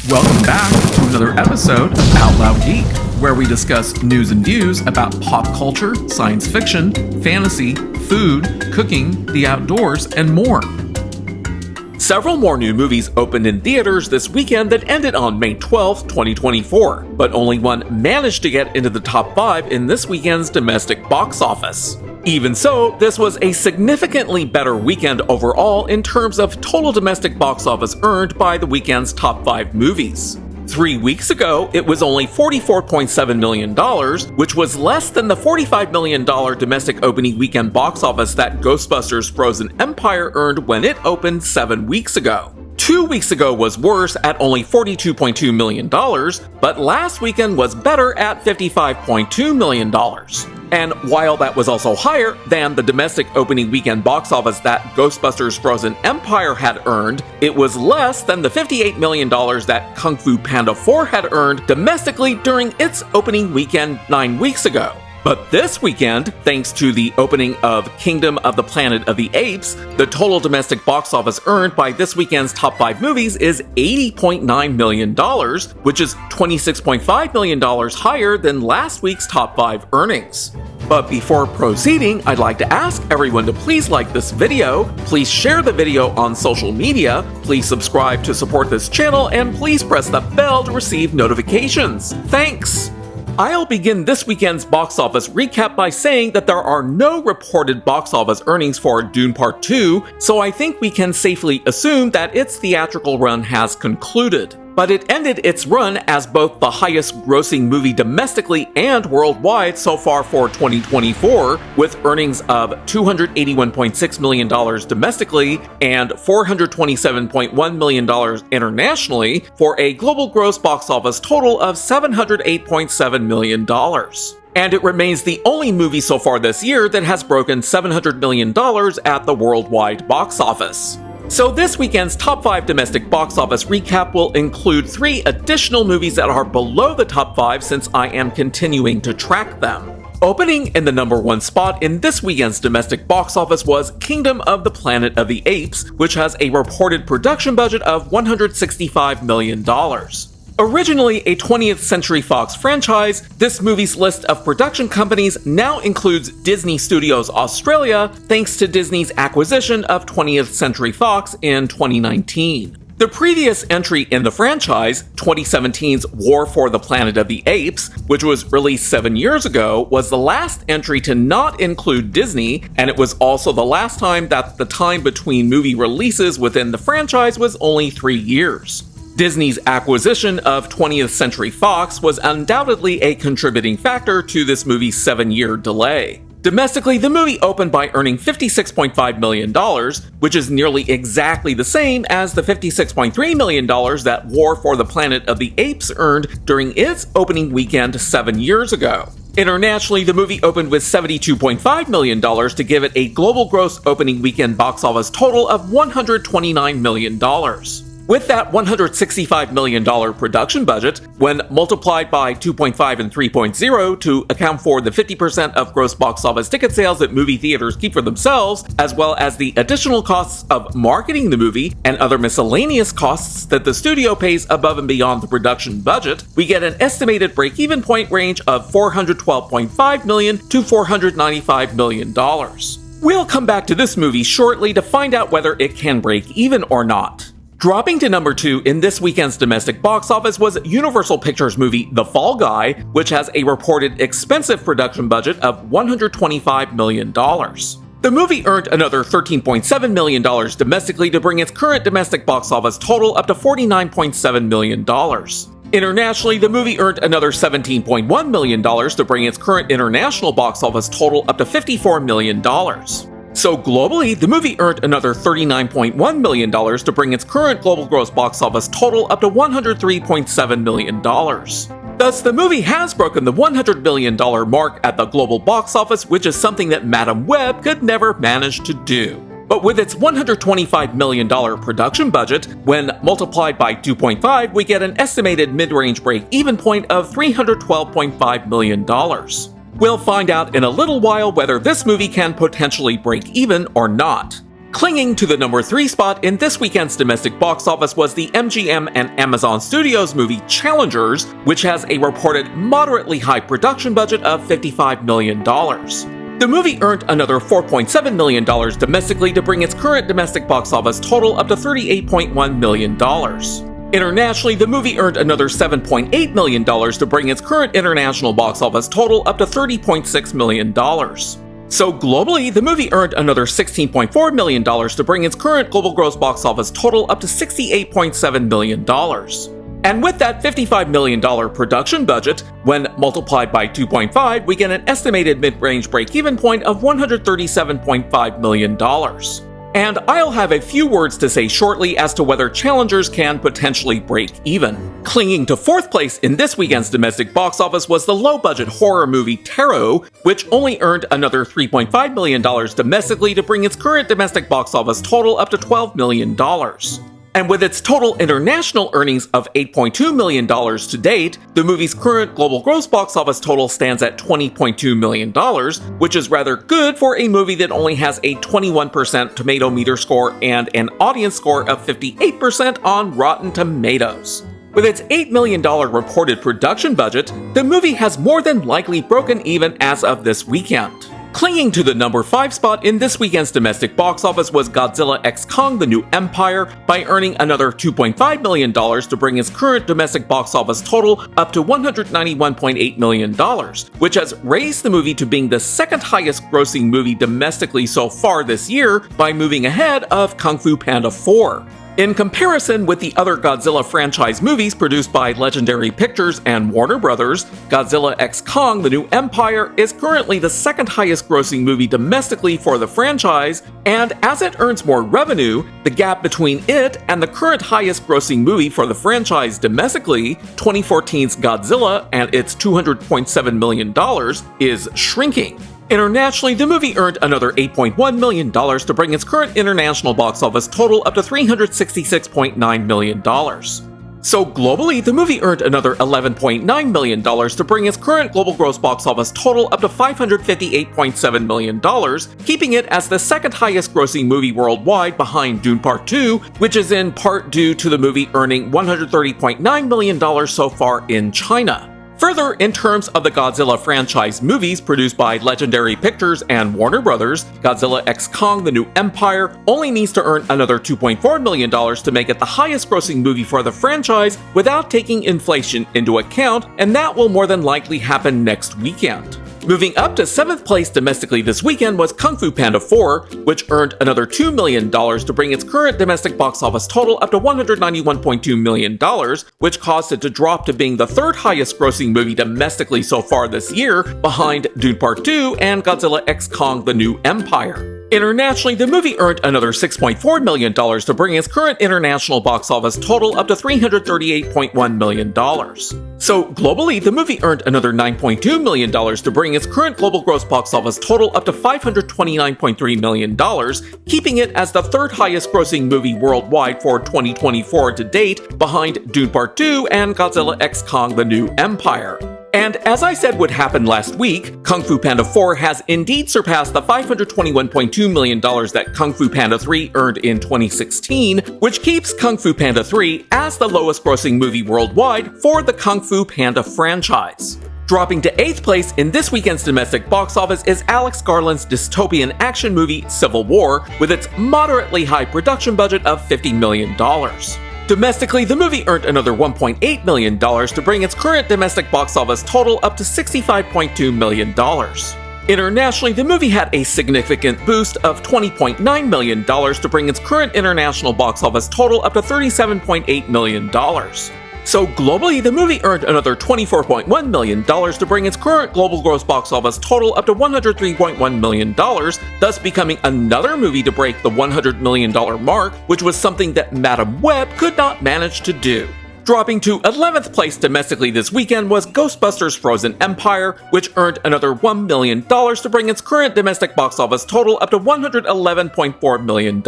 Welcome back to another episode of Out Loud Geek, where we discuss news and views about pop culture, science fiction, fantasy, food, cooking, the outdoors, and more. Several more new movies opened in theaters this weekend that ended on May 12, 2024, but only one managed to get into the top 5 in this weekend's domestic box office. Even so, this was a significantly better weekend overall in terms of total domestic box office earned by the weekend's top 5 movies. 3 weeks ago, it was only $44.7 million, which was less than the $45 million domestic opening weekend box office that Ghostbusters Frozen Empire earned when it opened 7 weeks ago. 2 weeks ago was worse at only $42.2 million, but last weekend was better at $55.2 million. And while that was also higher than the domestic opening weekend box office that Ghostbusters Frozen Empire had earned, it was less than the $58 million that Fu Panda 4 had earned domestically during its opening weekend 9 weeks ago. But this weekend, thanks to the opening of Kingdom of the Planet of the Apes, the total domestic box office earned by this weekend's top 5 movies is $80.9 million, which is $26.5 million higher than last week's top 5 earnings. But before proceeding, I'd like to ask everyone to please like this video, please share the video on social media, please subscribe to support this channel, and please press the bell to receive notifications. Thanks! I'll begin this weekend's box office recap by saying that there are no reported box office earnings for Dune Part 2, so I think we can safely assume that its theatrical run has concluded. But it ended its run as both the highest grossing movie domestically and worldwide so far for 2024, with earnings of $281.6 million domestically and $427.1 million internationally, for a global gross box office total of $708.7 million. And it remains the only movie so far this year that has broken $700 million at the worldwide box office. So this weekend's top 5 domestic box office recap will include 3 additional movies that are below the top 5 since I am continuing to track them. Opening in the number 1 spot in this weekend's domestic box office was Kingdom of the Planet of the Apes, which has a reported production budget of $165 million. Originally a 20th Century Fox franchise, this movie's list of production companies now includes Disney Studios Australia, thanks to Disney's acquisition of 20th Century Fox in 2019. The previous entry in the franchise, 2017's War for the Planet of the Apes, which was released 7 years ago, was the last entry to not include Disney, and it was also the last time that the time between movie releases within the franchise was only 3 years. Disney's acquisition of 20th Century Fox was undoubtedly a contributing factor to this movie's 7-year delay. Domestically, the movie opened by earning $56.5 million, which is nearly exactly the same as the $56.3 million that War for the Planet of the Apes earned during its opening weekend 7 years ago. Internationally, the movie opened with $72.5 million to give it a global gross opening weekend box office total of $129 million. With that $165 million production budget, when multiplied by 2.5 and 3.0 to account for the 50% of gross box office ticket sales that movie theaters keep for themselves, as well as the additional costs of marketing the movie and other miscellaneous costs that the studio pays above and beyond the production budget, we get an estimated break-even point range of $412.5 million to $495 million. We'll come back to this movie shortly to find out whether it can break even or not. Dropping to number 2 in this weekend's domestic box office was Universal Pictures' movie The Fall Guy, which has a reported expensive production budget of $125 million. The movie earned another $13.7 million domestically to bring its current domestic box office total up to $49.7 million. Internationally, the movie earned another $17.1 million to bring its current international box office total up to $54 million. So globally, the movie earned another $39.1 million to bring its current global gross box office total up to $103.7 million. Thus, the movie has broken the $100 million mark at the global box office, which is something that Madame Web could never manage to do. But with its $125 million production budget, when multiplied by 2.5, we get an estimated mid-range break-even point of $312.5 million. We'll find out in a little while whether this movie can potentially break even or not. Clinging to the number 3 spot in this weekend's domestic box office was the MGM and Amazon Studios movie Challengers, which has a reported moderately high production budget of $55 million. The movie earned another $4.7 million domestically to bring its current domestic box office total up to $38.1 million. Internationally, the movie earned another $7.8 million to bring its current international box office total up to $30.6 million. So globally, the movie earned another $16.4 million to bring its current global gross box office total up to $68.7 million. And with that $55 million production budget, when multiplied by 2.5, we get an estimated mid-range break-even point of $137.5 million. And I'll have a few words to say shortly as to whether Challengers can potentially break even. Clinging to 4th place in this weekend's domestic box office was the low-budget horror movie Tarot, which only earned another $3.5 million domestically to bring its current domestic box office total up to $12 million. And with its total international earnings of $8.2 million to date, the movie's current global gross box office total stands at $20.2 million, which is rather good for a movie that only has a 21% tomato meter score and an audience score of 58% on Rotten Tomatoes. With its $8 million reported production budget, the movie has more than likely broken even as of this weekend. Clinging to the number 5 spot in this weekend's domestic box office was Godzilla x Kong: The New Empire by earning another $2.5 million to bring its current domestic box office total up to $191.8 million, which has raised the movie to being the second highest grossing movie domestically so far this year by moving ahead of Kung Fu Panda 4. In comparison with the other Godzilla franchise movies produced by Legendary Pictures and Warner Bros., Godzilla x Kong: The New Empire is currently the second highest grossing movie domestically for the franchise, and as it earns more revenue, the gap between it and the current highest grossing movie for the franchise domestically, 2014's Godzilla and its $200.7 million, is shrinking. Internationally, the movie earned another $8.1 million to bring its current international box office total up to $366.9 million. So globally, the movie earned another $11.9 million to bring its current global gross box office total up to $558.7 million, keeping it as the second highest grossing movie worldwide behind Dune Part 2, which is in part due to the movie earning $130.9 million so far in China. Further, in terms of the Godzilla franchise movies produced by Legendary Pictures and Warner Bros., Godzilla x Kong: The New Empire only needs to earn another $2.4 million to make it the highest grossing movie for the franchise without taking inflation into account, and that will more than likely happen next weekend. Moving up to 7th place domestically this weekend was Kung Fu Panda 4, which earned another $2 million to bring its current domestic box office total up to $191.2 million, which caused it to drop to being the 3rd highest grossing movie domestically so far this year, behind Dune Part 2 and Godzilla x Kong: The New Empire. Internationally, the movie earned another $6.4 million to bring its current international box office total up to $338.1 million. So globally, the movie earned another $9.2 million to bring its current global gross box office total up to $529.3 million, keeping it as the 3rd highest grossing movie worldwide for 2024 to date, behind Dune Part 2 and Godzilla x Kong: The New Empire. And as I said would happen last week, Kung Fu Panda 4 has indeed surpassed the $521.2 million that Kung Fu Panda 3 earned in 2016, which keeps Kung Fu Panda 3 as the lowest grossing movie worldwide for the Kung Fu Panda franchise. Dropping to 8th place in this weekend's domestic box office is Alex Garland's dystopian action movie Civil War, with its moderately high production budget of $50 million. Domestically, the movie earned another $1.8 million to bring its current domestic box office total up to $65.2 million. Internationally, the movie had a significant boost of $20.9 million to bring its current international box office total up to $37.8 million. So globally, the movie earned another $24.1 million to bring its current global gross box office total up to $103.1 million, thus becoming another movie to break the $100 million mark, which was something that Madame Web could not manage to do. Dropping to 11th place domestically this weekend was Ghostbusters: Frozen Empire, which earned another $1 million to bring its current domestic box office total up to $111.4 million.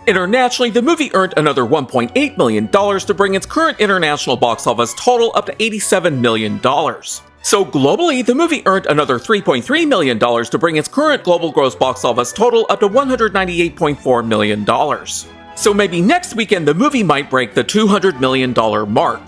Internationally, the movie earned another $1.8 million to bring its current international box office total up to $87 million. So globally, the movie earned another $3.3 million to bring its current global gross box office total up to $198.4 million. So maybe next weekend the movie might break the $200 million mark.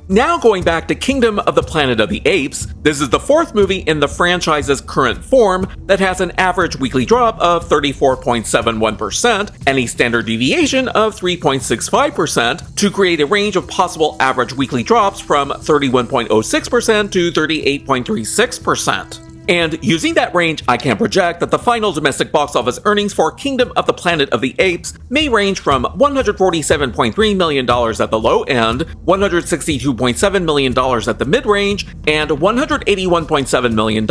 Now going back to Kingdom of the Planet of the Apes, this is the fourth movie in the franchise's current form that has an average weekly drop of 34.71% and a standard deviation of 3.65% to create a range of possible average weekly drops from 31.06% to 38.36%. And using that range, I can project that the final domestic box office earnings for Kingdom of the Planet of the Apes may range from $147.3 million at the low end, $162.7 million at the mid-range, and $181.7 million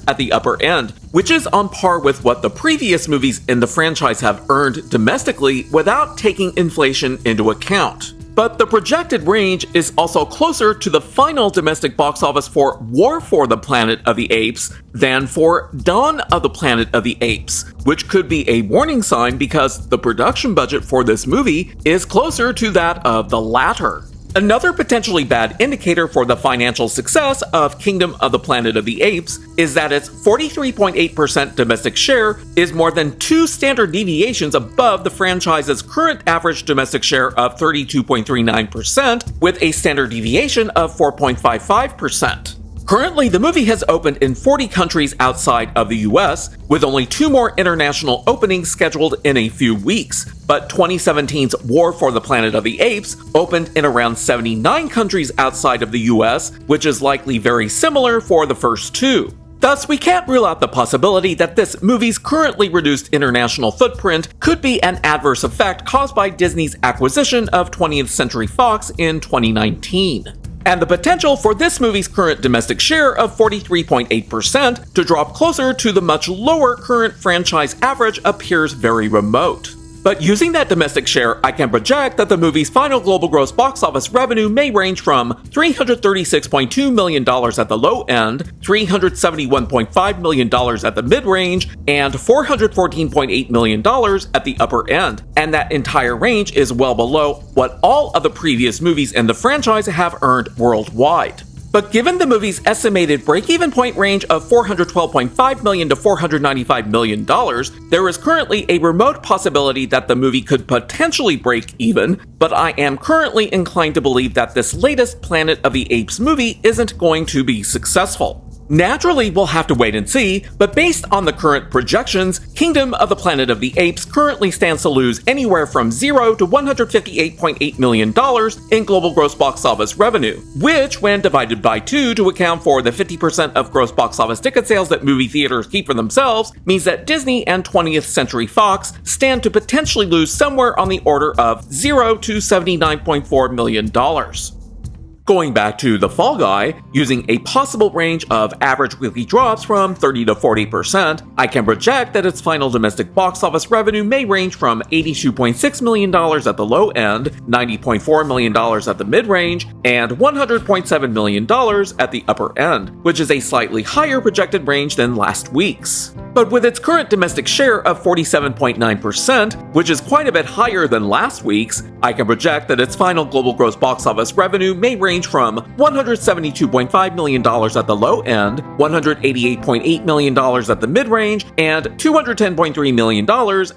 at the upper end, which is on par with what the previous movies in the franchise have earned domestically without taking inflation into account. But the projected range is also closer to the final domestic box office for War for the Planet of the Apes than for Dawn of the Planet of the Apes, which could be a warning sign because the production budget for this movie is closer to that of the latter. Another potentially bad indicator for the financial success of Kingdom of the Planet of the Apes is that its 43.8% domestic share is more than 2 standard deviations above the franchise's current average domestic share of 32.39%, with a standard deviation of 4.55%. Currently, the movie has opened in 40 countries outside of the US, with only 2 more international openings scheduled in a few weeks. But 2017's War for the Planet of the Apes opened in around 79 countries outside of the US, which is likely very similar for the first 2. Thus, we can't rule out the possibility that this movie's currently reduced international footprint could be an adverse effect caused by Disney's acquisition of 20th Century Fox in 2019. And the potential for this movie's current domestic share of 43.8% to drop closer to the much lower current franchise average appears very remote. But using that domestic share, I can project that the movie's final global gross box office revenue may range from $336.2 million at the low end, $371.5 million at the mid-range, and $414.8 million at the upper end. And that entire range is well below what all of the previous movies in the franchise have earned worldwide. But given the movie's estimated break-even point range of $412.5 million to $495 million, there is currently a remote possibility that the movie could potentially break even, but I am currently inclined to believe that this latest Planet of the Apes movie isn't going to be successful. Naturally, we'll have to wait and see, but based on the current projections, Kingdom of the Planet of the Apes currently stands to lose anywhere from $0 to $158.8 million in global gross box office revenue, which, when divided by 2 to account for the 50% of gross box office ticket sales that movie theaters keep for themselves, means that Disney and 20th Century Fox stand to potentially lose somewhere on the order of $0 to $79.4 million. Going back to The Fall Guy, using a possible range of average weekly drops from 30 to 40%, I can project that its final domestic box office revenue may range from $82.6 million at the low end, $90.4 million at the mid-range, and $100.7 million at the upper end, which is a slightly higher projected range than last week's. But with its current domestic share of 47.9%, which is quite a bit higher than last week's, I can project that its final global gross box office revenue may range from $172.5 million at the low end, $188.8 million at the mid-range, and $210.3 million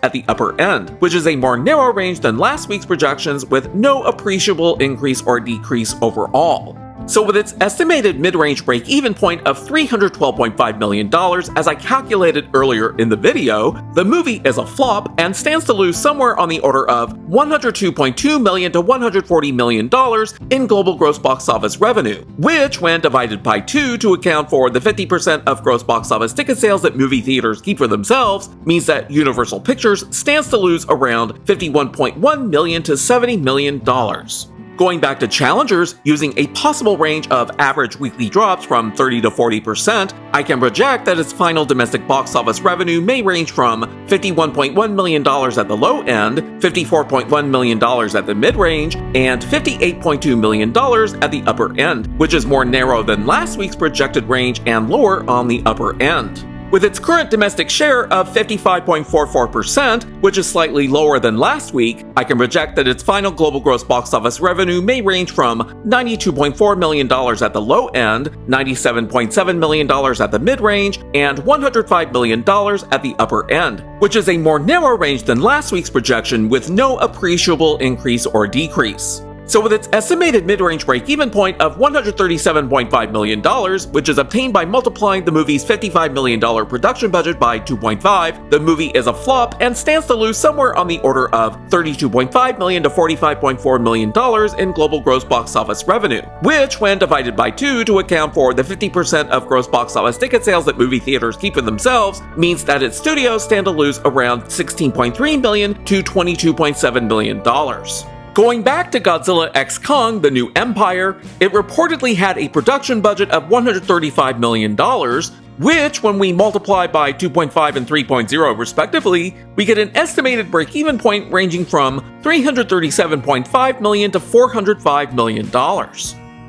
at the upper end, which is a more narrow range than last week's projections with no appreciable increase or decrease overall. So with its estimated mid-range break-even point of $312.5 million, as I calculated earlier in the video, the movie is a flop and stands to lose somewhere on the order of $102.2 million to $140 million in global gross box office revenue, which, when divided by 2 to account for the 50% of gross box office ticket sales that movie theaters keep for themselves, means that Universal Pictures stands to lose around $51.1 million to $70 million. Going back to challengers, using a possible range of average weekly drops from 30 to 40%, I can project that its final domestic box office revenue may range from $51.1 million at the low end, $54.1 million at the mid-range, and $58.2 million at the upper end, which is more narrow than last week's projected range and lower on the upper end. With its current domestic share of 55.44%, which is slightly lower than last week, I can project that its final global gross box office revenue may range from $92.4 million at the low end, $97.7 million at the mid-range, and $105 million at the upper end, which is a more narrow range than last week's projection with no appreciable increase or decrease. So with its estimated mid-range break-even point of $137.5 million, which is obtained by multiplying the movie's $55 million production budget by 2.5, the movie is a flop and stands to lose somewhere on the order of $32.5 million to $45.4 million in global gross box office revenue, which, when divided by 2 to account for the 50% of gross box office ticket sales that movie theaters keep for themselves, means that its studios stand to lose around $16.3 million to $22.7 million. Going back to Godzilla x Kong: The New Empire, it reportedly had a production budget of $135 million, which, when we multiply by 2.5 and 3.0 respectively, we get an estimated break-even point ranging from $337.5 million to $405 million.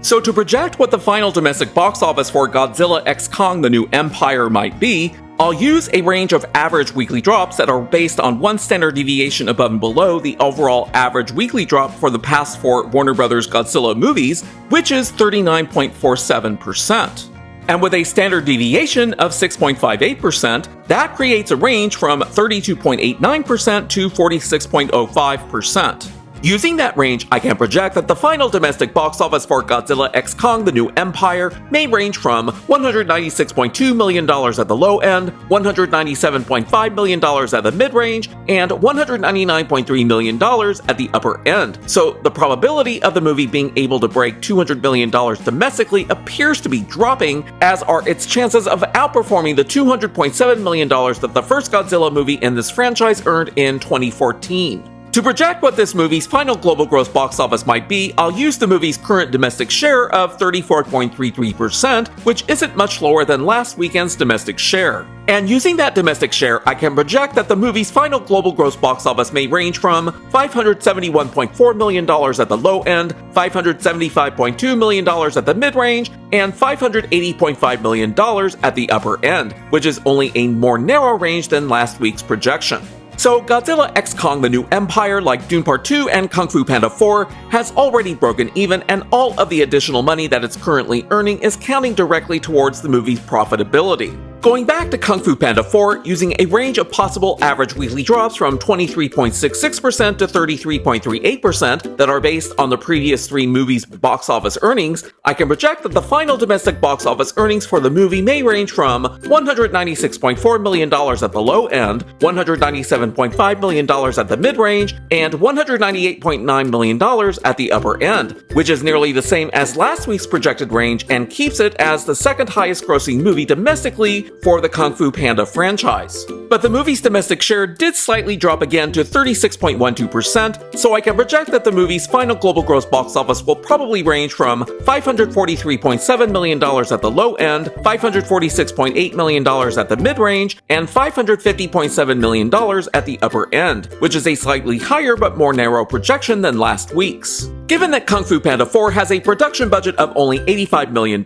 So to project what the final domestic box office for Godzilla x Kong: The New Empire might be, I'll use a range of average weekly drops that are based on one standard deviation above and below the overall average weekly drop for the past 4 Warner Bros. Godzilla movies, which is 39.47%. And with a standard deviation of 6.58%, that creates a range from 32.89% to 46.05%. Using that range, I can project that the final domestic box office for Godzilla x Kong: The New Empire may range from $196.2 million at the low end, $197.5 million at the mid-range, and $199.3 million at the upper end. So the probability of the movie being able to break $200 million domestically appears to be dropping, as are its chances of outperforming the $200.7 million that the first Godzilla movie in this franchise earned in 2014. To project what this movie's final global gross box office might be, I'll use the movie's current domestic share of 34.33%, which isn't much lower than last weekend's domestic share. And using that domestic share, I can project that the movie's final global gross box office may range from $571.4 million at the low end, $575.2 million at the mid-range, and $580.5 million at the upper end, which is only a more narrow range than last week's projection. So Godzilla x Kong: The New Empire, like Dune Part 2 and Kung Fu Panda 4, has already broken even, and all of the additional money that it's currently earning is counting directly towards the movie's profitability. Going back to Kung Fu Panda 4, using a range of possible average weekly drops from 23.66% to 33.38% that are based on the previous 3 movies' box office earnings, I can project that the final domestic box office earnings for the movie may range from $196.4 million at the low end, $197.5 million at the mid-range, and $198.9 million at the upper end, which is nearly the same as last week's projected range and keeps it as the second highest grossing movie domestically for the Kung Fu Panda franchise. But the movie's domestic share did slightly drop again to 36.12%, so I can project that the movie's final global gross box office will probably range from $543.7 million at the low end, $546.8 million at the mid-range, and $550.7 million at the upper end, which is a slightly higher but more narrow projection than last week's. Given that Kung Fu Panda 4 has a production budget of only $85 million,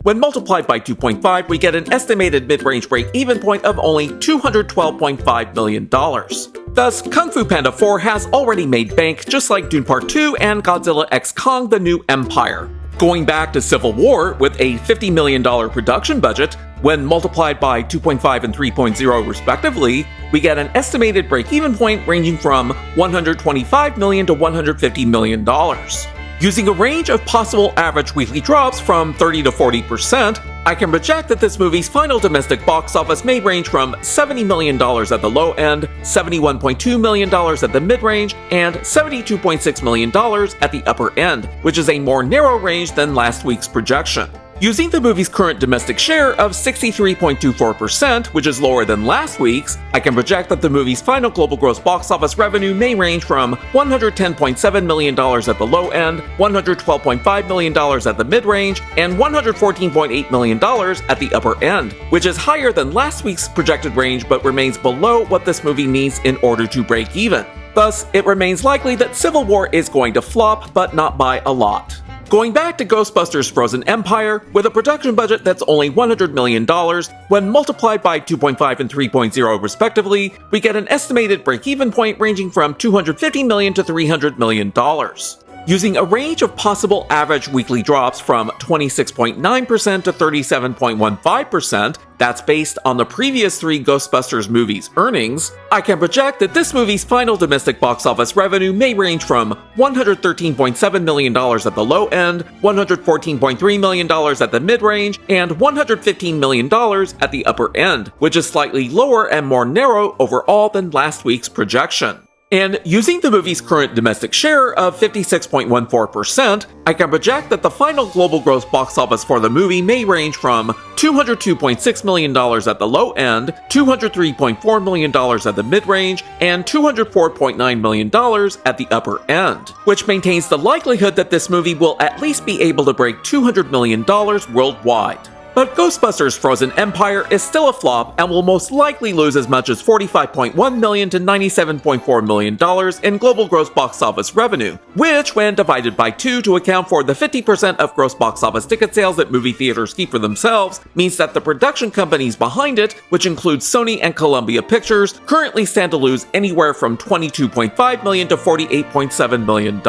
when multiplied by 2.5, we get an estimated mid-range break-even point of only $212.5 million. Thus, Kung Fu Panda 4 has already made bank, just like Dune Part 2 and Godzilla x Kong: The New Empire. Going back to Civil War, with a $50 million production budget, when multiplied by 2.5 and 3.0 respectively, we get an estimated break-even point ranging from $125 million to $150 million. Using a range of possible average weekly drops from 30 to 40%, I can project that this movie's final domestic box office may range from $70 million at the low end, $71.2 million at the mid-range, and $72.6 million at the upper end, which is a more narrow range than last week's projection. Using the movie's current domestic share of 63.24%, which is lower than last week's, I can project that the movie's final global gross box office revenue may range from $110.7 million at the low end, $112.5 million at the mid-range, and $114.8 million at the upper end, which is higher than last week's projected range but remains below what this movie needs in order to break even. Thus, it remains likely that Civil War is going to flop, but not by a lot. Going back to Ghostbusters Frozen Empire, with a production budget that's only $100 million, when multiplied by 2.5 and 3.0 respectively, we get an estimated break-even point ranging from $250 million to $300 million. Using a range of possible average weekly drops from 26.9% to 37.15%, that's based on the previous 3 Ghostbusters movies' earnings, I can project that this movie's final domestic box office revenue may range from $113.7 million at the low end, $114.3 million at the mid-range, and $115 million at the upper end, which is slightly lower and more narrow overall than last week's projection. And using the movie's current domestic share of 56.14%, I can project that the final global gross box office for the movie may range from $202.6 million at the low end, $203.4 million at the mid-range, and $204.9 million at the upper end, which maintains the likelihood that this movie will at least be able to break $200 million worldwide. But Ghostbusters Frozen Empire is still a flop and will most likely lose as much as $45.1 million to $97.4 million in global gross box office revenue, which, when divided by 2 to account for the 50% of gross box office ticket sales that movie theaters keep for themselves, means that the production companies behind it, which include Sony and Columbia Pictures, currently stand to lose anywhere from $22.5 million to $48.7 million.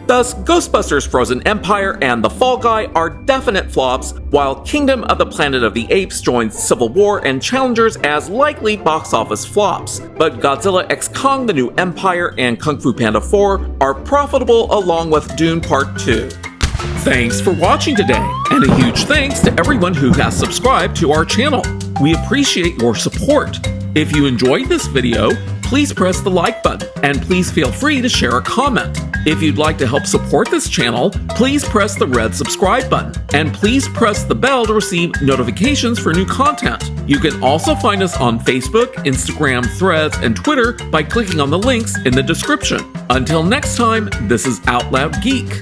Thus, Ghostbusters Frozen Empire and The Fall Guy are definite flops, while Kingdom of the Planet of the Apes joins Civil War and Challengers as likely box office flops. But Godzilla x Kong: The New Empire and Kung Fu Panda 4 are profitable along with Dune Part 2. Thanks for watching today, and a huge thanks to everyone who has subscribed to our channel. We appreciate your support. If you enjoyed this video, please press the like button, and please feel free to share a comment. If you'd like to help support this channel, please press the red subscribe button, and please press the bell to receive notifications for new content. You can also find us on Facebook, Instagram, Threads, and Twitter by clicking on the links in the description. Until next time, this is Out Loud Geek.